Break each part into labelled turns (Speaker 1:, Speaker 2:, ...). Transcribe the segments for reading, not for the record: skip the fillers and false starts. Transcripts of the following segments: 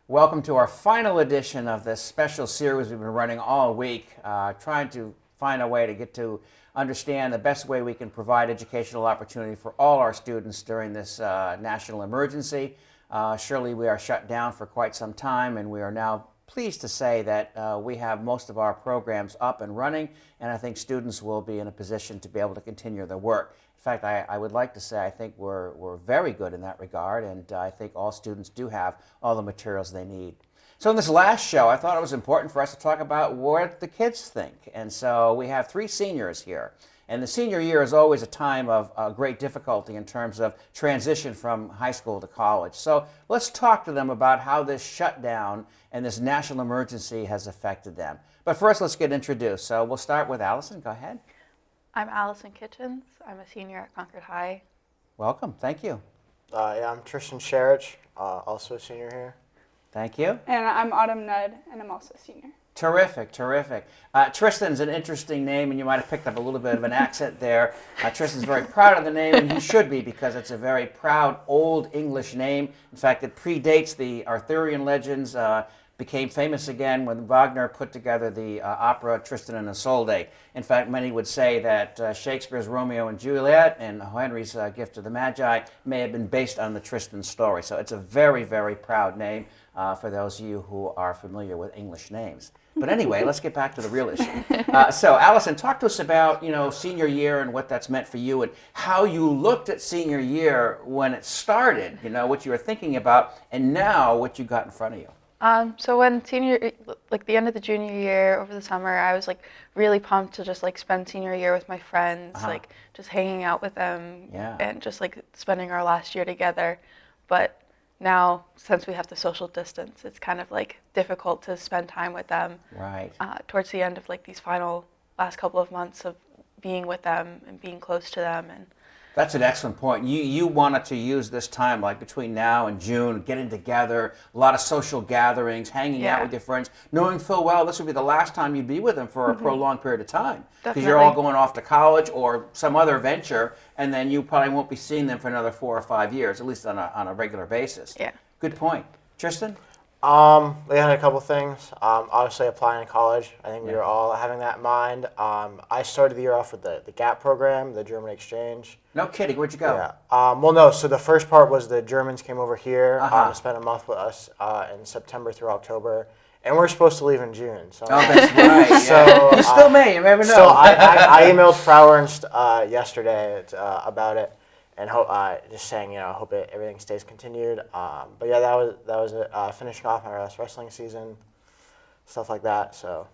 Speaker 1: Welcome to our final edition of this special series we've been running all week, trying to find a way to get to understand the best way we can provide educational opportunity for all our students during this national emergency. Surely we are shut down for quite some time, and we are now pleased to say that we have most of our programs up and running, and I think students will be in a position to be able to continue their work. In fact, I would like to say I think we're very good in that regard, and I think all students do have all the materials they need. So in this last show, I thought it was important for us to talk about what the kids think. And so we have three seniors here. And the senior year is always a time of great difficulty in terms of transition from high school to college. So let's talk to them about how this shutdown and this national emergency has affected them. But first, let's get introduced. So we'll start with Allison. Go ahead.
Speaker 2: I'm Allison Kitchens. I'm a senior at Concord High.
Speaker 1: Welcome. Thank you.
Speaker 3: I'm Tristan Sherich, also a senior here.
Speaker 1: Thank you.
Speaker 4: And I'm Autumn Nudd, and I'm also a senior.
Speaker 1: Terrific, terrific. Tristan's an interesting name, and you might have picked up a little bit of an accent there. Tristan's very proud of the name, and he should be, because it's a very proud Old English name. In fact, it predates the Arthurian legends, became famous again when Wagner put together the opera Tristan and Isolde. In fact, many would say that Shakespeare's Romeo and Juliet and Henry's Gift of the Magi may have been based on the Tristan story. So it's a very, very proud name for those of you who are familiar with English names. But anyway, let's get back to the real issue. So Allison, talk to us about, senior year and what that's meant for you and how you looked at senior year when it started, what you were thinking about, and now what you got in front of you.
Speaker 2: So when the end of the junior year over the summer, I was really pumped to just spend senior year with my friends, just hanging out with them and just spending our last year together. But now, since we have to social distance, it's kind of difficult to spend time with them.
Speaker 1: Right.
Speaker 2: Towards the end of these final last couple of months of being with them and being close to them. And
Speaker 1: that's an excellent point. You wanted to use this time, between now and June, getting together, a lot of social gatherings, hanging out with your friends, knowing full well this would be the last time you'd be with them for a prolonged period of time. Because you're all going off to college or some other venture, and then you probably won't be seeing them for another 4 or 5 years, at least on a regular basis.
Speaker 2: Yeah.
Speaker 1: Good point. Tristan?
Speaker 3: We had a couple things. Obviously, applying to college. I think we were all having that in mind. I started the year off with the GAP program, the German exchange.
Speaker 1: No kidding. Where'd you go?
Speaker 3: Yeah. Well, no. So the first part was the Germans came over here to spend a month with us in September through October. And we're supposed to leave in June. So
Speaker 1: oh, that's right.
Speaker 3: So,
Speaker 1: you still may. You never know.
Speaker 3: So I emailed Frau Ernst yesterday about it. And just saying, I hope everything stays continued. But yeah, that was it. Finishing off my last wrestling season, stuff like that. So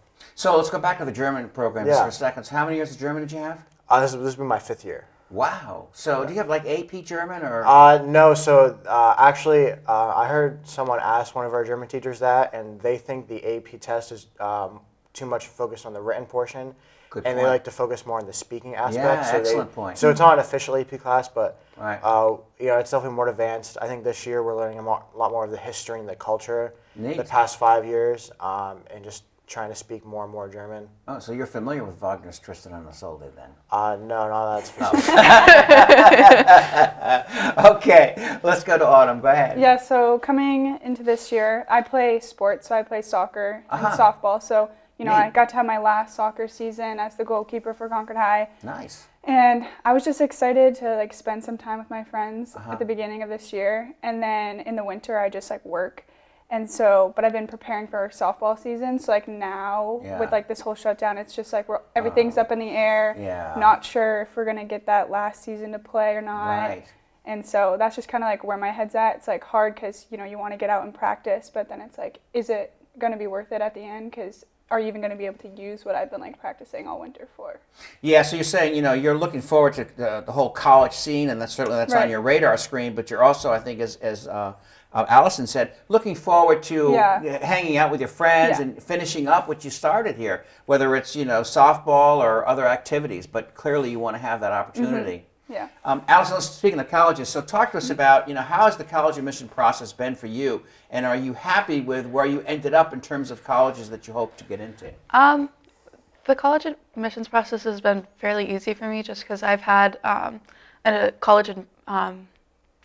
Speaker 1: let's go back to the German program just for a second. So how many years of German did you have?
Speaker 3: This has been my 5th year.
Speaker 1: Wow. So do you have AP German or?
Speaker 3: No. So actually, I heard someone ask one of our German teachers that, and they think the AP test is too much focused on the written portion.
Speaker 1: Good
Speaker 3: and
Speaker 1: point.
Speaker 3: they like to focus more on the speaking aspect.
Speaker 1: Yeah,
Speaker 3: so
Speaker 1: excellent point.
Speaker 3: So it's not an official AP class, but
Speaker 1: right.
Speaker 3: It's definitely more advanced. I think this year we're learning a lot more of the history and the culture
Speaker 1: Neat.
Speaker 3: the past 5 years, and just trying to speak more and more German.
Speaker 1: Oh, so you're familiar with Wagner's Tristan and Isolde then?
Speaker 3: No, that's for sure.
Speaker 1: Okay, let's go to Autumn. Go ahead.
Speaker 4: Yeah, so coming into this year, I play sports, so I play soccer and softball. So, I got to have my last soccer season as the goalkeeper for Concord High.
Speaker 1: Nice.
Speaker 4: And I was just excited to spend some time with my friends at the beginning of this year. And then in the winter, I just work. And so, but I've been preparing for our softball season. So now with this whole shutdown, it's just everything's up in the air.
Speaker 1: Yeah.
Speaker 4: Not sure if we're going to get that last season to play or not.
Speaker 1: Right.
Speaker 4: And so that's just kind of where my head's at. It's hard because, you want to get out and practice, but then it's is it going to be worth it at the end? Because are you even going to be able to use what I've been practicing all winter for? Yeah,
Speaker 1: so you're saying, you're looking forward to the whole college scene, and that's
Speaker 4: right.
Speaker 1: on your radar screen, but you're also, I think, as Allison said, looking forward to hanging out with your friends and finishing up what you started here, whether it's, softball or other activities, but clearly you want to have that opportunity.
Speaker 4: Mm-hmm. Yeah.
Speaker 1: Allison, speaking of colleges, so talk to us about, how has the college admission process been for you, and are you happy with where you ended up in terms of colleges that you hope to get into?
Speaker 2: The college admissions process has been fairly easy for me just because I've had a college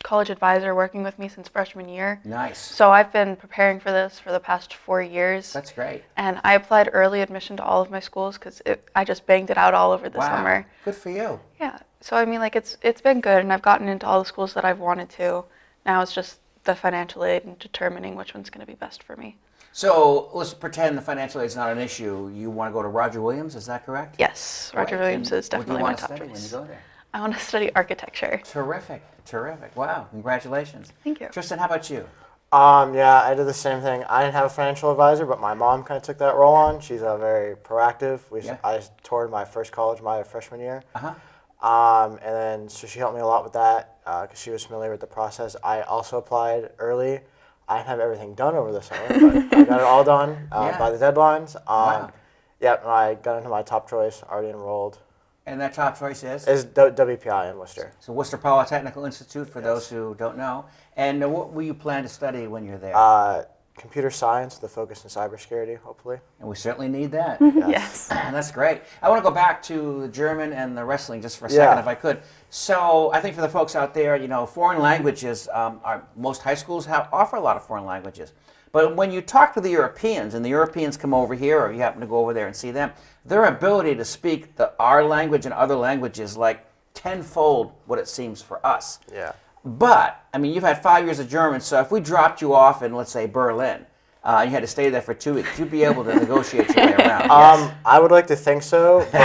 Speaker 2: college advisor working with me since freshman year.
Speaker 1: Nice.
Speaker 2: So I've been preparing for this for the past 4 years.
Speaker 1: That's great.
Speaker 2: And I applied early admission to all of my schools because I just banged it out all over the
Speaker 1: Wow.
Speaker 2: summer.
Speaker 1: Good for you.
Speaker 2: Yeah. So I mean, like it's been good, and I've gotten into all the schools that I've wanted to. Now it's just the financial aid and determining which one's going to be best for me.
Speaker 1: So let's pretend the financial aid is not an issue. You want to go to Roger Williams, is that correct?
Speaker 2: Yes, Roger
Speaker 1: Right.
Speaker 2: Williams
Speaker 1: And
Speaker 2: is definitely
Speaker 1: what
Speaker 2: my
Speaker 1: do you
Speaker 2: top
Speaker 1: want to study
Speaker 2: choice.
Speaker 1: when you go there?
Speaker 2: I want to study architecture.
Speaker 1: Terrific, terrific. Wow, congratulations.
Speaker 2: Thank you.
Speaker 1: Tristan, how about you?
Speaker 3: Yeah, I did the same thing. I didn't have a financial advisor, but my mom kind of took that role on. She's very proactive.
Speaker 1: Yeah.
Speaker 3: I toured my first college my freshman year.
Speaker 1: Uh-huh.
Speaker 3: And then so she helped me a lot with that because she was familiar with the process. I also applied early. I didn't have everything done over the summer, but I got it all done
Speaker 1: Yeah.
Speaker 3: by the deadlines.
Speaker 1: Wow.
Speaker 3: Yeah, and I got into my top choice, already enrolled.
Speaker 1: And that top choice is?
Speaker 3: Is WPI in Worcester.
Speaker 1: So Worcester Polytechnical Institute, for those who don't know. And what will you plan to study when you're there?
Speaker 3: Computer science, the focus in cybersecurity, hopefully.
Speaker 1: And we certainly need that.
Speaker 2: Yes.
Speaker 1: And that's great. I want to go back to the German and the wrestling just for a second, if I could. So I think for the folks out there, you know, foreign languages, most high schools offer a lot of foreign languages. But when you talk to the Europeans, and the Europeans come over here, or you happen to go over there and see them, their ability to speak our language and other languages like tenfold what it seems for us.
Speaker 3: Yeah.
Speaker 1: But, I mean, you've had 5 years of German, so if we dropped you off in, let's say, Berlin, you had to stay there for 2 weeks, you'd be able to negotiate your way around. Yes.
Speaker 3: I would like to think so, but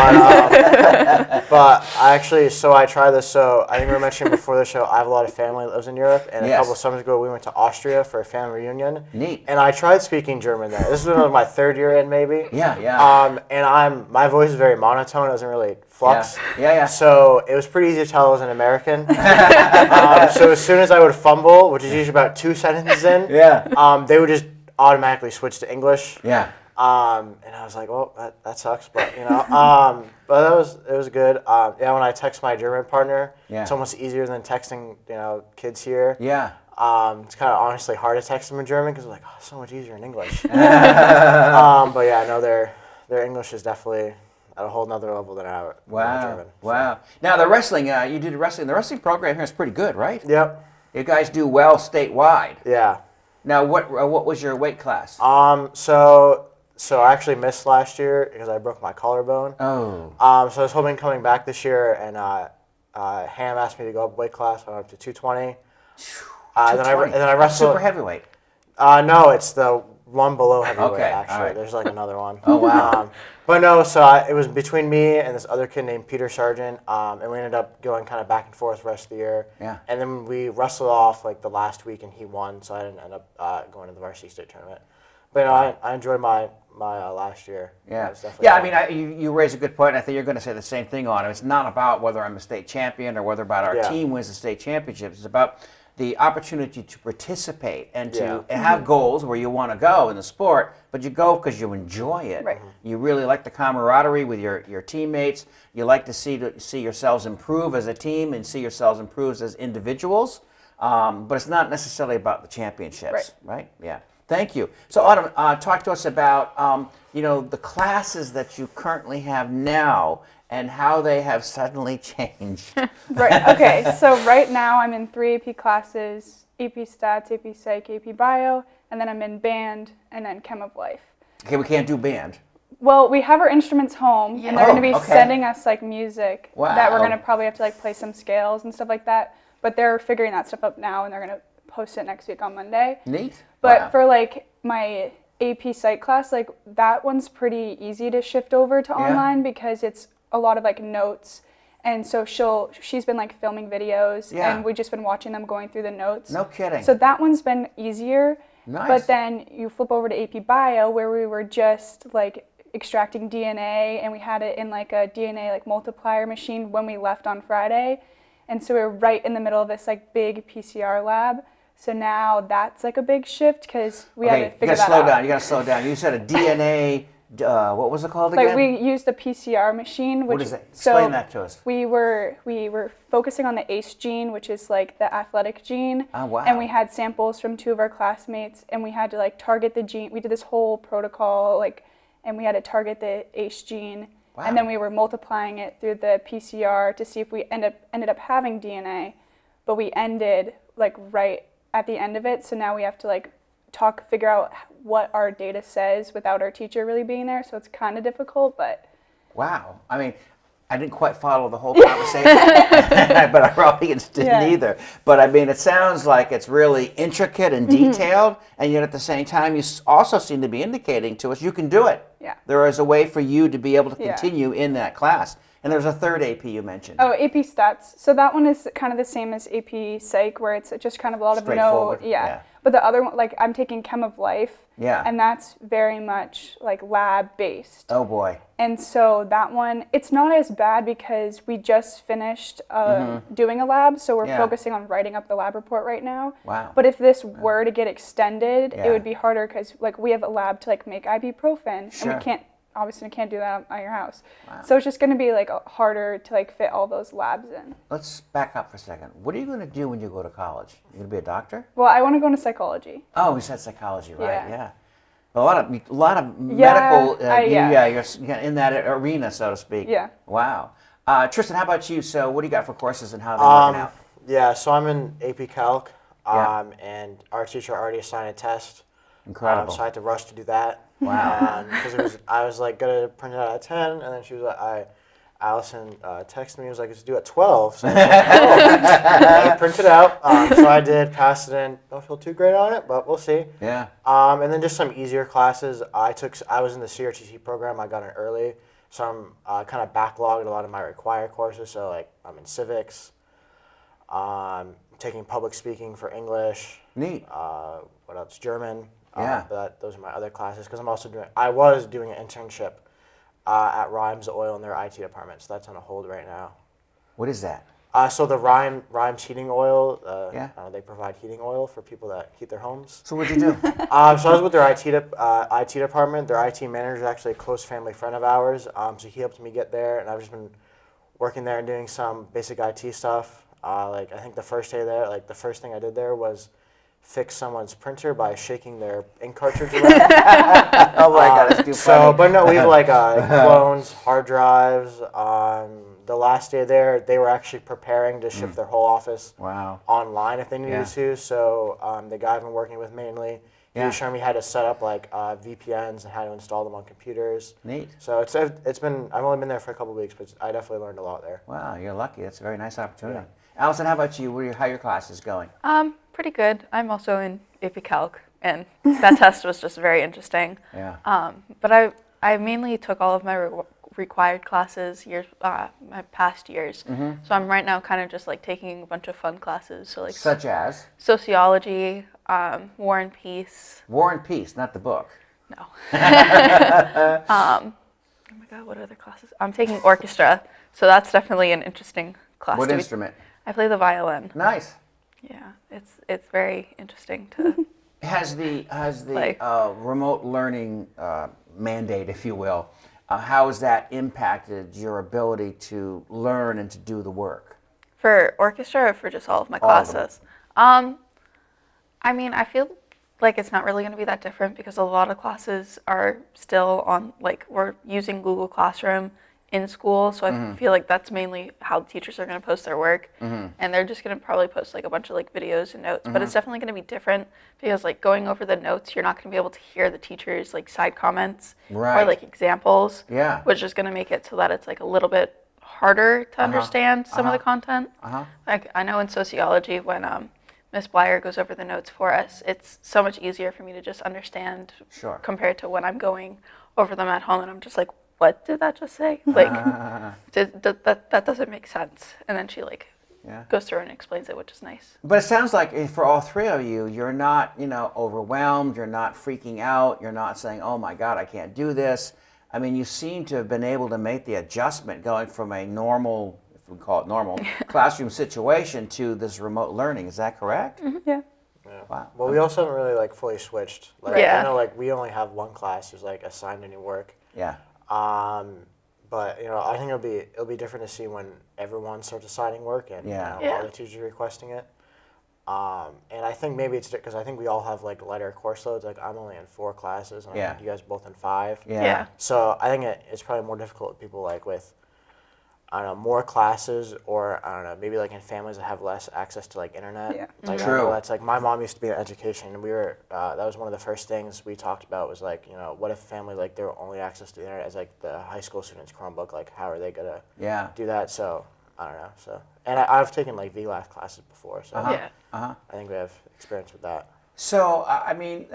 Speaker 3: I actually, so I tried this. So I think we were mentioning before the show, I have a lot of family that lives in Europe, and a
Speaker 1: Yes.
Speaker 3: couple of summers ago we went to Austria for a family reunion.
Speaker 1: Neat.
Speaker 3: And I tried speaking German there. This was my third year in, maybe.
Speaker 1: Yeah.
Speaker 3: And my voice is very monotone. It doesn't really flux.
Speaker 1: Yeah.
Speaker 3: So it was pretty easy to tell I was an American. So as soon as I would fumble, which is usually about 2 sentences in, they would just automatically switch to English.
Speaker 1: Yeah.
Speaker 3: And I was like, well, that sucks, but you know. But it was good. Yeah, when I text my German partner, it's almost easier than texting, you know, kids here.
Speaker 1: Yeah.
Speaker 3: It's kind of honestly hard to text them in German because they're like, oh, it's so much easier in English. But yeah, no, their English is definitely at a whole nother level than our German.
Speaker 1: Wow. Now the wrestling, you did wrestling. The wrestling program here is pretty good, right?
Speaker 3: Yep.
Speaker 1: You guys do well statewide.
Speaker 3: Yeah.
Speaker 1: Now, what was your weight class?
Speaker 3: So I actually missed last year because I broke my collarbone.
Speaker 1: Oh.
Speaker 3: So I was hoping coming back this year, and Ham asked me to go up weight class. I went up to 220. Then I wrestled.
Speaker 1: Super heavyweight.
Speaker 3: No, it's the one below heavyweight.
Speaker 1: Okay,
Speaker 3: Actually,
Speaker 1: all right.
Speaker 3: There's like another one.
Speaker 1: Oh wow.
Speaker 3: But no, so it was between me and this other kid named Peter Sargent, and we ended up going kind of back and forth the rest of the year.
Speaker 1: Yeah.
Speaker 3: And then we wrestled off like the last week, and he won, so I didn't end up going to the varsity state tournament. But you know, I enjoyed my last year.
Speaker 1: Yeah.
Speaker 3: Yeah,
Speaker 1: I mean, you raise a good point. I think you're going to say the same thing on it. It's not about whether I'm a state champion or whether our team wins the state championships. It's about the opportunity to participate and to have goals where you want to go in the sport, but you go because you enjoy it.
Speaker 4: Right.
Speaker 1: You really like the camaraderie with your teammates. You like to see yourselves improve as a team and see yourselves improve as individuals. But it's not necessarily about the championships, right? Yeah. Thank you. So Autumn, talk to us about the classes that you currently have now and how they have suddenly changed.
Speaker 4: Right, okay, so right now I'm in 3 AP classes, AP Stats, AP Psych, AP Bio, and then I'm in Band, and then Chem of Life.
Speaker 1: Okay, we can't do band.
Speaker 4: Well, we have our instruments home, and they're going to be sending us like music that we're going to probably have to like play some scales and stuff like that, but they're figuring that stuff up now, and they're going to post it next week on Monday.
Speaker 1: Neat.
Speaker 4: But for like my AP Psych class, like that one's pretty easy to shift over to online because it's a lot of like notes, and so she's been like filming videos, and we've just been watching them going through the notes.
Speaker 1: No kidding.
Speaker 4: So that one's been easier.
Speaker 1: Nice.
Speaker 4: But then you flip over to AP Bio where we were just like extracting DNA, and we had it in like a DNA like multiplier machine when we left on Friday, and so we were right in the middle of this like big PCR lab. So now that's like a big shift because we had to figure that out.
Speaker 1: You got to slow down. You said a DNA. What was it called again?
Speaker 4: Like we used the PCR machine. Which,
Speaker 1: what is it? Explain that to us.
Speaker 4: We were focusing on the ACE gene, which is like the athletic gene.
Speaker 1: Oh, wow.
Speaker 4: And we had samples from 2 of our classmates, and we had to like target the gene. We did this whole protocol, and we had to target the ACE gene. Wow. And then we were multiplying it through the PCR to see if we ended up having DNA. But we ended like right at the end of it. So now we have to like figure out what our data says without our teacher really being there. So it's kind of difficult, but.
Speaker 1: Wow. I mean, I didn't quite follow the whole conversation, but our audience didn't either. But I mean, it sounds like it's really intricate and detailed, and yet at the same time, you also seem to be indicating to us you can do it.
Speaker 4: Yeah.
Speaker 1: There is a way for you to be able to continue in that class. And there's a third AP you mentioned.
Speaker 4: Oh, AP Stats. So that one is kind of the same as AP Psych, where it's just kind of a lot of
Speaker 1: Straightforward,
Speaker 4: yeah.
Speaker 1: yeah.
Speaker 4: But the other one, like I'm taking Chem of Life,
Speaker 1: Yeah.
Speaker 4: and that's very much like lab based.
Speaker 1: Oh boy.
Speaker 4: And so that one, it's not as bad because we just finished doing a lab, so we're focusing on writing up the lab report right now.
Speaker 1: Wow.
Speaker 4: But if this were to get extended,
Speaker 1: Yeah.
Speaker 4: it would be harder because like we have a lab to like make ibuprofen,
Speaker 1: Sure.
Speaker 4: and we can't do that at your house.
Speaker 1: Wow.
Speaker 4: So it's just going to be like harder to like fit all those labs in.
Speaker 1: Let's back up for a second. What are you going to do when you go to college? You going to be a doctor?
Speaker 4: Well, I want to go into psychology.
Speaker 1: Oh, we said psychology, right?
Speaker 4: Yeah.
Speaker 1: A lot of medical. You're in that arena, so to speak.
Speaker 4: Yeah.
Speaker 1: Wow. Tristan, how about you? So, what do you got for courses and how are they working out?
Speaker 3: Yeah, so I'm in AP Calc,
Speaker 1: Yeah.
Speaker 3: and our teacher already assigned a test.
Speaker 1: Incredible.
Speaker 3: So I had to rush to do that.
Speaker 1: Wow.
Speaker 3: Because I was like gonna print it out at 10, and then she was like, Allison texted me. Was like, "It's due at 12." So I was like, print it out. So I did, passed it in. Don't feel too great on it, but we'll see.
Speaker 1: Yeah.
Speaker 3: And then just some easier classes. I was in the CRTC program. I got in early, so I'm kind of backlogged a lot of my required courses. So like I'm in civics. Taking public speaking for English.
Speaker 1: Neat.
Speaker 3: What else? German.
Speaker 1: Yeah.
Speaker 3: But those are my other classes because I was doing an internship at Rhymes Oil in their IT department, so that's on a hold right now.
Speaker 1: What is that?
Speaker 3: So the Rhymes heating oil, they provide heating oil for people that heat their homes.
Speaker 1: So what'd you do?
Speaker 3: So I was with their IT department. Their IT manager is actually a close family friend of ours, so he helped me get there, and I've just been working there and doing some basic IT stuff. Like I think the first day there, like the first thing I did there was fix someone's printer by shaking their ink cartridge around.
Speaker 1: Oh my God, it's too funny.
Speaker 3: But no, we have like clones, hard drives. The last day there, they were actually preparing to shift their whole office online if they needed to. So the guy I've been working with mainly, he was showing me how to set up like VPNs and how to install them on computers.
Speaker 1: Neat.
Speaker 3: So it's been, I've only been there for a couple of weeks, but I definitely learned a lot there.
Speaker 1: Wow, you're lucky. That's a very nice opportunity. Allison, how about you? How are your classes going?
Speaker 2: Pretty good. I'm also in AP Calc, and that test was just very interesting.
Speaker 1: Yeah.
Speaker 2: But I mainly took all of my required classes my past years.
Speaker 1: Mm-hmm.
Speaker 2: So I'm right now kind of just like taking a bunch of fun classes. So like
Speaker 1: Such as?
Speaker 2: sociology, War and Peace.
Speaker 1: War and Peace, not the book.
Speaker 2: No. Oh my God, what other classes? I'm taking orchestra, so that's definitely an interesting class.
Speaker 1: What instrument?
Speaker 2: I play the violin.
Speaker 1: Nice.
Speaker 2: Yeah, it's very interesting to.
Speaker 1: Has the
Speaker 2: Like-
Speaker 1: remote learning mandate, if you will, how has that impacted your ability to learn and to do the work?
Speaker 2: For orchestra or for just all of my
Speaker 1: All of them.
Speaker 2: classes? I mean, I feel like it's not really going to be that different because a lot of classes are still on, like, we're using Google Classroom in school, so I feel like that's mainly how teachers are going to post their work, and they're just going to probably post like a bunch of like videos and notes, but it's definitely going to be different because like going over the notes, you're not going to be able to hear the teachers like side comments or
Speaker 1: Right.
Speaker 2: like examples,
Speaker 1: Yeah.
Speaker 2: which is going to make it so that it's like a little bit harder to understand some of the content. Like I know in sociology when Miss Blyer goes over the notes for us, it's so much easier for me to just understand compared to when I'm going over them at home and I'm just like, what did that just say? Like, that doesn't make sense. And then she like goes through and explains it, which is nice.
Speaker 1: But it sounds like for all three of you, you're not, overwhelmed. You're not freaking out. You're not saying, "Oh my God, I can't do this." I mean, you seem to have been able to make the adjustment going from a normal, if we call it normal, classroom situation to this remote learning. Is that correct?
Speaker 4: Yeah.
Speaker 3: Yeah.
Speaker 1: Wow.
Speaker 3: Well, we also haven't really like fully switched. Like,
Speaker 2: Yeah.
Speaker 3: I know like we only have one class who's like assigned any work.
Speaker 1: Yeah.
Speaker 3: But I think it'll be different to see when everyone starts assigning work and all the teachers requesting it. And I think maybe it's because I think we all have like lighter course loads. Like I'm only in 4 classes, and I think you guys both in 5.
Speaker 1: Yeah.
Speaker 3: So I think it's probably more difficult with people like with I don't know, more classes, or I don't know, maybe like in families that have less access to like internet.
Speaker 4: Yeah.
Speaker 3: Like I
Speaker 1: True.
Speaker 3: know that's like my mom used to be in education, and we were that was one of the first things we talked about was like, you know, what if family like their only access to the internet is like the high school students Chromebook, like how are they gonna do that? So I don't know. So and I've taken like VLAS classes before, so
Speaker 2: Yeah.
Speaker 3: I think we have experience with that.
Speaker 1: So, I mean,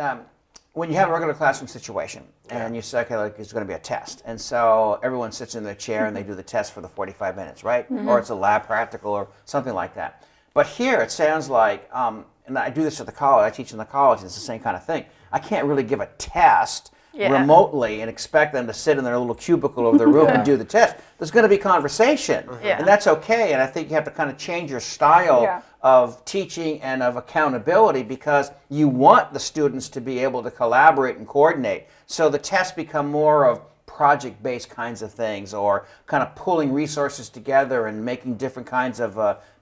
Speaker 1: when you have a regular classroom situation and you say, okay, like it's going to be a test, and so everyone sits in their chair and they do the test for the 45 minutes, right? Or it's a lab practical or something like that. But here it sounds like, and I do this at the college, I teach in the college, and it's the same kind of thing. I can't really give a test remotely and expect them to sit in their little cubicle of their room and do the test. There's going to be conversation, and that's okay. And I think you have to kind of change your style of teaching and of accountability because you want the students to be able to collaborate and coordinate. So the tests become more of project-based kinds of things, or kind of pulling resources together and making different kinds of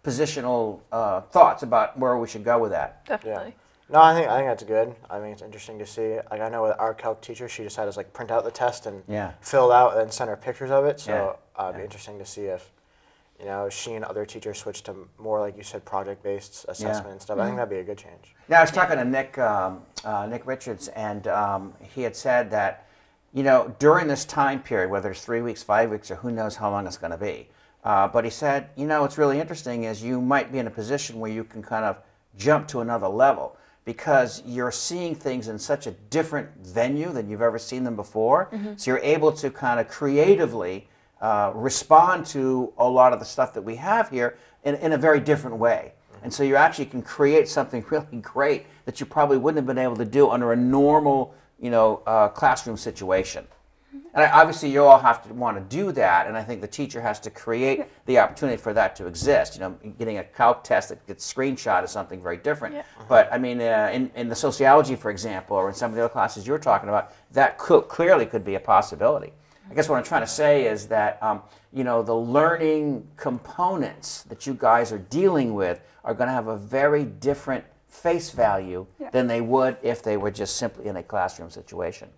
Speaker 1: positional thoughts about where we should go with that.
Speaker 2: Definitely.
Speaker 3: No, I think that's good. I mean, it's interesting to see. Like I know with our calc teacher, she just had us like print out the test and fill it out and then send her pictures of it. So it'd be interesting to see if, you know, she and other teachers switch to more, like you said, project-based assessment and stuff. I think that'd be a good change.
Speaker 1: Now, I was talking to Nick Richards, and he had said that, you know, during this time period, whether it's 3 weeks, 5 weeks, or who knows how long it's going to be, but he said, you know, what's really interesting is you might be in a position where you can kind of jump to another level because you're seeing things in such a different venue than you've ever seen them before. So you're able to kind of creatively respond to a lot of the stuff that we have here in a very different way. And so you actually can create something really great that you probably wouldn't have been able to do under a normal, you know, classroom situation. And obviously you all have to want to do that, and I think the teacher has to create the opportunity for that to exist. You know, getting a calc test that gets screenshot is something very different. But I mean, in the sociology, for example, or in some of the other classes you're talking about, that clearly could be a possibility. I guess what I'm trying to say is that, you know, the learning components that you guys are dealing with are going to have a very different face value than they would if they were just simply in a classroom situation.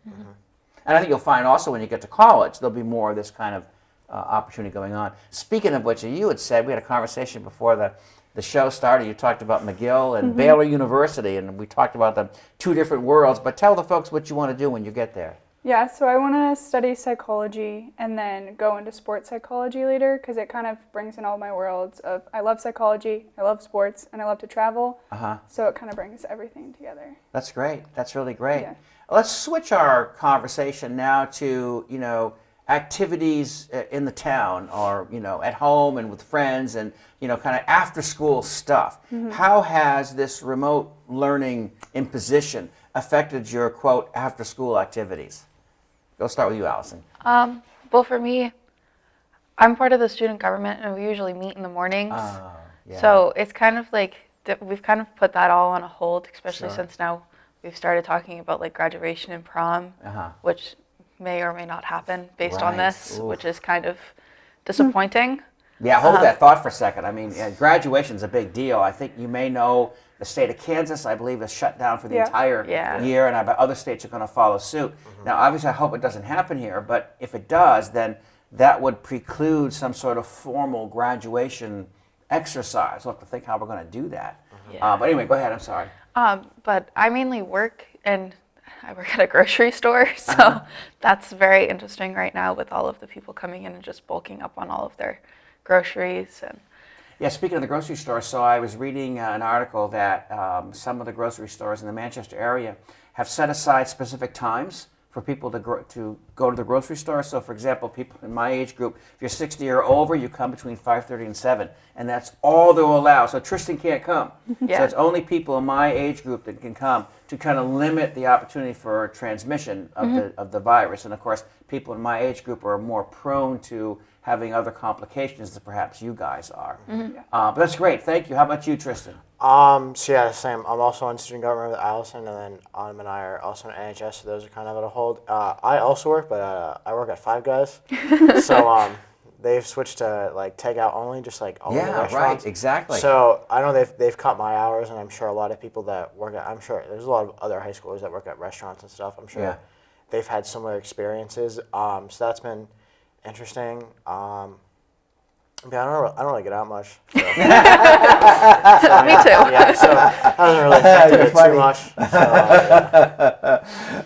Speaker 1: And I think you'll find also when you get to college, there'll be more of this kind of opportunity going on. Speaking of which, you had said, we had a conversation before the show started, you talked about McGill and Baylor University, and we talked about the two different worlds, but tell the folks what you want to do when you get there.
Speaker 4: Yeah, so I want to study psychology and then go into sports psychology later because it kind of brings in all my worlds of I love psychology, I love sports, and I love to travel. So it kind of brings everything together.
Speaker 1: That's great. That's really great.
Speaker 4: Yeah.
Speaker 1: Let's switch our conversation now to, you know, activities in the town or, you know, at home and with friends and, you know, kind of after school stuff. How has this remote learning imposition affected your, quote, after school activities? Go start with you, Allison.
Speaker 2: Well, for me, I'm part of the student government, and we usually meet in the mornings. So it's kind of like we've kind of put that all on a hold, especially since now we've started talking about like graduation and prom, which may or may not happen based on this, which is kind of disappointing.
Speaker 1: Yeah, hold that thought for a second. I mean, graduation's a big deal. I think you may know the state of Kansas, I believe, is shut down for the entire year, and I bet other states are going to follow suit. Now, obviously, I hope it doesn't happen here, but if it does, then that would preclude some sort of formal graduation exercise. We'll have to think how we're going to do that. But anyway, go ahead. I'm sorry.
Speaker 2: But I mainly work, and I work at a grocery store, so that's very interesting right now with all of the people coming in and just bulking up on all of their groceries. And
Speaker 1: yeah, speaking of the grocery store, so I was reading an article that some of the grocery stores in the Manchester area have set aside specific times for people to go to the grocery store. So, for example, people in my age group, if you're 60 or over, you come between 5:30 and 7, and that's all they'll allow. So Tristan can't come. So it's only people in my age group that can come to kind of limit the opportunity for transmission of the virus. And of course, people in my age group are more prone to having other complications than perhaps you guys are. But that's great. Thank you. How about you, Tristan?
Speaker 3: So yeah, same. I'm also on student government with Allison, and then Autumn and I are also in NHS, so those are kind of at a hold. I also work, but I work at Five Guys. So they've switched to like takeout only, just like all the restaurants.
Speaker 1: Right, exactly.
Speaker 3: So I know they've cut my hours, and I'm sure a lot of people that work at, I'm sure there's a lot of other high schoolers that work at restaurants and stuff. I'm sure they've had similar experiences. So that's been interesting. Yeah, I don't really get out much. So.
Speaker 2: Me too.
Speaker 3: Yeah, so that doesn't really affect it too much. So,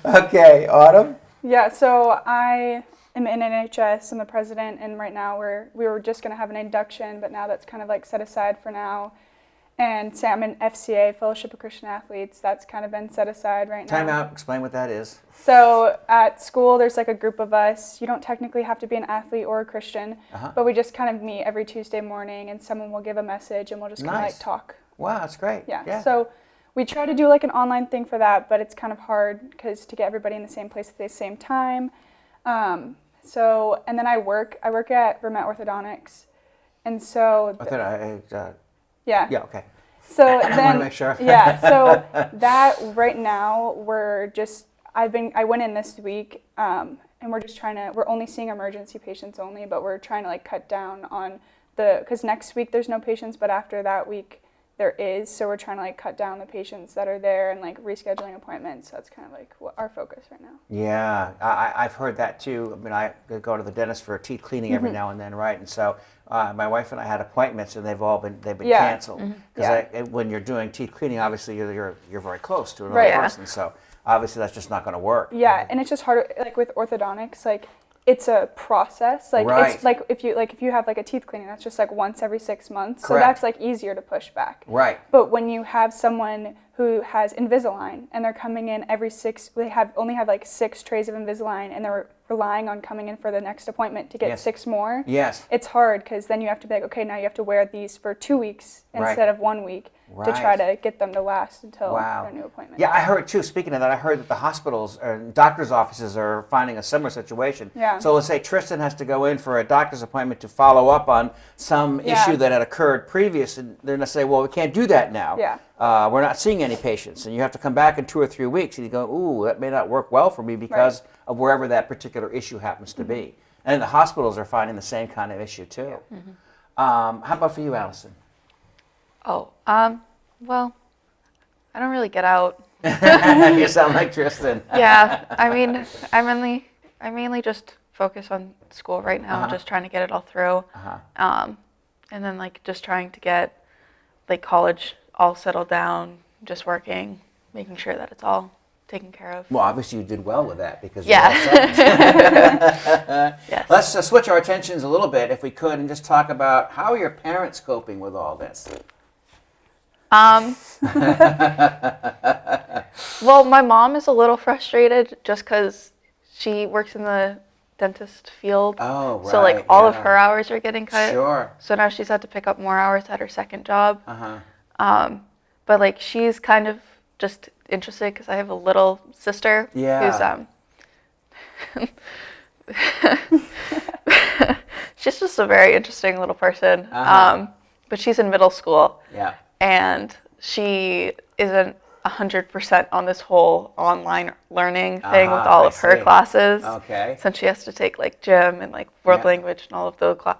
Speaker 3: yeah.
Speaker 1: Okay, Autumn?
Speaker 4: Yeah, so I am in NHS. I'm the president, and right now we were just going to have an induction, but now that's kind of like set aside for now. And say I'm in FCA, Fellowship of Christian Athletes. That's kind of been set aside right now.
Speaker 1: Time out. Explain what that is.
Speaker 4: So at school, there's like a group of us. You don't technically have to be an athlete or a Christian, but we just kind of meet every Tuesday morning, and someone will give a message, and we'll just kind of like talk.
Speaker 1: Wow, that's great.
Speaker 4: Yeah. So we try to do like an online thing for that, but it's kind of hard because to get everybody in the same place at the same time. So and then I work at Vermont Orthodontics, and so
Speaker 1: yeah, okay.
Speaker 4: So
Speaker 1: I
Speaker 4: then,
Speaker 1: want to make sure.
Speaker 4: Yeah. So that right now I went in this week, and we're only seeing emergency patients only, but we're trying to like cut down on because next week there's no patients, but after that week there is. So we're trying to like cut down the patients that are there and like rescheduling appointments. So that's kind of like our focus right now.
Speaker 1: Yeah, I've heard that too. I mean, I go to the dentist for teeth cleaning every now and then, right? And so my wife and I had appointments, and they've been canceled because when you're doing teeth cleaning, obviously you're very close to another person, so obviously that's just not going to work.
Speaker 4: Yeah, and it's just hard. Like with orthodontics, like it's a process. Like it's like if you have like a teeth cleaning, that's just like once every 6 months.
Speaker 1: Correct.
Speaker 4: So that's like easier to push back.
Speaker 1: Right.
Speaker 4: But when you have someone who has Invisalign and they're coming in they only have like 6 trays of Invisalign, and they're relying on coming in for the next appointment to get 6 more.
Speaker 1: Yes.
Speaker 4: It's hard because then you have to be like, okay, now you have to wear these for 2 weeks instead of 1 week to try to get them to last until their new appointment.
Speaker 1: Yeah, I heard too. Speaking of that, I heard that the hospitals and doctors' offices are finding a similar situation.
Speaker 4: Yeah.
Speaker 1: So let's say Tristan has to go in for a doctor's appointment to follow up on some issue that had occurred previous, and they're going to say, well, we can't do that now.
Speaker 4: Yeah.
Speaker 1: We're not seeing any patients, and you have to come back in 2 or 3 weeks, and you go, ooh, that may not work well for me because of wherever that particular issue happens to be. And the hospitals are finding the same kind of issue too. How about for you, Allison?
Speaker 2: Oh, well, I don't really get out.
Speaker 1: You sound like Tristan.
Speaker 2: Yeah, I mean, I mainly just focus on school right now, just trying to get it all through. And then like just trying to get like college all settled down, just working, making sure that it's all taken care of.
Speaker 1: Well, obviously you did well with that because
Speaker 2: Yes.
Speaker 1: Let's switch our attentions a little bit, if we could, and just talk about how are your parents coping with all this?
Speaker 2: Well, my mom is a little frustrated just because she works in the dentist field.
Speaker 1: Oh, right.
Speaker 2: So like all of her hours are getting cut.
Speaker 1: Sure.
Speaker 2: So now she's had to pick up more hours at her second job. But like she's kind of just interested because I have a little sister who's she's just a very interesting little person. But she's in middle school.
Speaker 1: Yeah.
Speaker 2: And she isn't 100% on this whole online learning thing with all of her classes.
Speaker 1: Okay.
Speaker 2: Since she has to take like gym and like world language and all of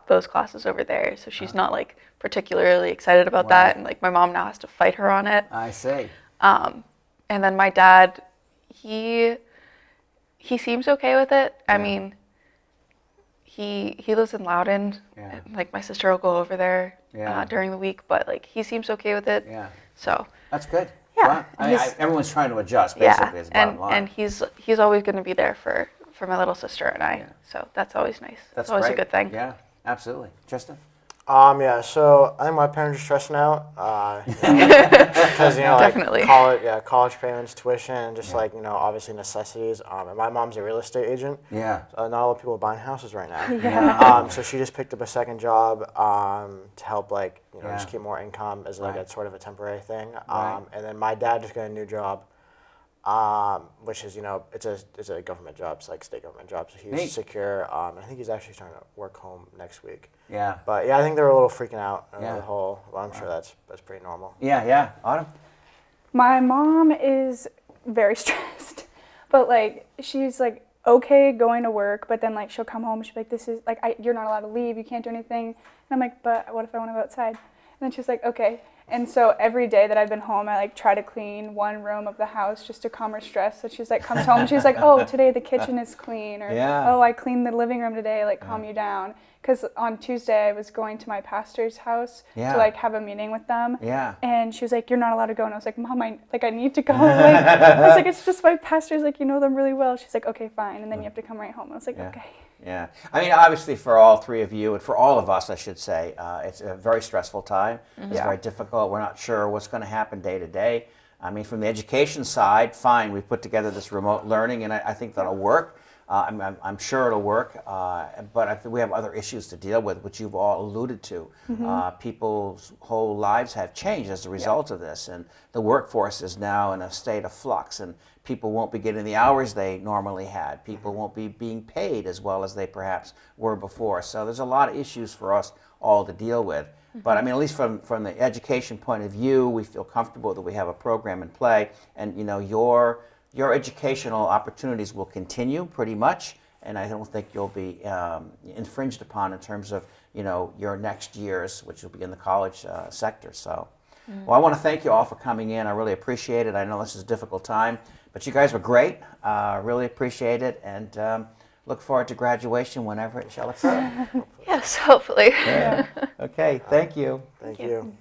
Speaker 2: those classes over there. So she's not like particularly excited about that. And like my mom now has to fight her on it.
Speaker 1: I see.
Speaker 2: And then my dad, he seems okay with it. I mean, he lives in Loudoun. And, like my sister will go over there during the week, but like he seems okay with it.
Speaker 1: Yeah.
Speaker 2: So
Speaker 1: that's good.
Speaker 2: Yeah.
Speaker 1: Wow. Everyone's trying to adjust, basically, is the bottom line.
Speaker 2: And he's always going to be there for my little sister and I. So that's always nice.
Speaker 1: That's
Speaker 2: always
Speaker 1: great.
Speaker 2: a good thing.
Speaker 1: Yeah, absolutely. Justin?
Speaker 3: Yeah, so I think my parents are stressing out, because, like
Speaker 2: Definitely.
Speaker 3: college payments, tuition, and just like, obviously necessities. And my mom's a real estate agent.
Speaker 1: Yeah.
Speaker 3: So not a lot of people are buying houses right now. So she just picked up a second job, to help like, just keep more income as like a sort of a temporary thing. And then my dad just got a new job. Which is, it's a government job, it's like state government job, so he's secure. I think he's actually starting to work home next week.
Speaker 1: Yeah.
Speaker 3: But yeah, I think they're a little freaking out the whole. Well, I'm sure that's pretty normal.
Speaker 1: Yeah. Autumn?
Speaker 4: My mom is very stressed, but like she's like okay going to work, but then like she'll come home, she'll be like, this is like you're not allowed to leave, you can't do anything, and I'm like, but what if I want to go outside? then she's like, okay. And so every day that I've been home, I like try to clean one room of the house just to calm her stress. So she's like, comes home, she's like, oh, today the kitchen is clean, or oh, I cleaned the living room today, like calm you down. Because on Tuesday I was going to my pastor's house to like have a meeting with them. And she was like, you're not allowed to go. And I was like, Mom, I need to go. Like, I was like, it's just my pastor's, like, you know them really well. She's like, okay, fine. And then you have to come right home. I was like, okay.
Speaker 1: Yeah. I mean, obviously for all three of you, and for all of us, I should say, it's a very stressful time. It's very difficult. We're not sure what's going to happen day to day. I mean, from the education side, fine, we put together this remote learning, and I think that'll work. I'm sure it'll work, but I think we have other issues to deal with, which you've all alluded to. People's whole lives have changed as a result of this, and the workforce is now in a state of flux, and people won't be getting the hours they normally had. People won't be being paid as well as they perhaps were before. So there's a lot of issues for us all to deal with. But I mean, at least from the education point of view, we feel comfortable that we have a program in play, and you know, your educational opportunities will continue pretty much, and I don't think you'll be infringed upon in terms of, you know, your next years, which will be in the college sector. So, well, I want to thank you all for coming in. I really appreciate it. I know this is a difficult time, but you guys were great. Really appreciate it, and look forward to graduation whenever it shall occur.
Speaker 2: Yes, hopefully.
Speaker 1: Okay, thank you.
Speaker 3: Thank you.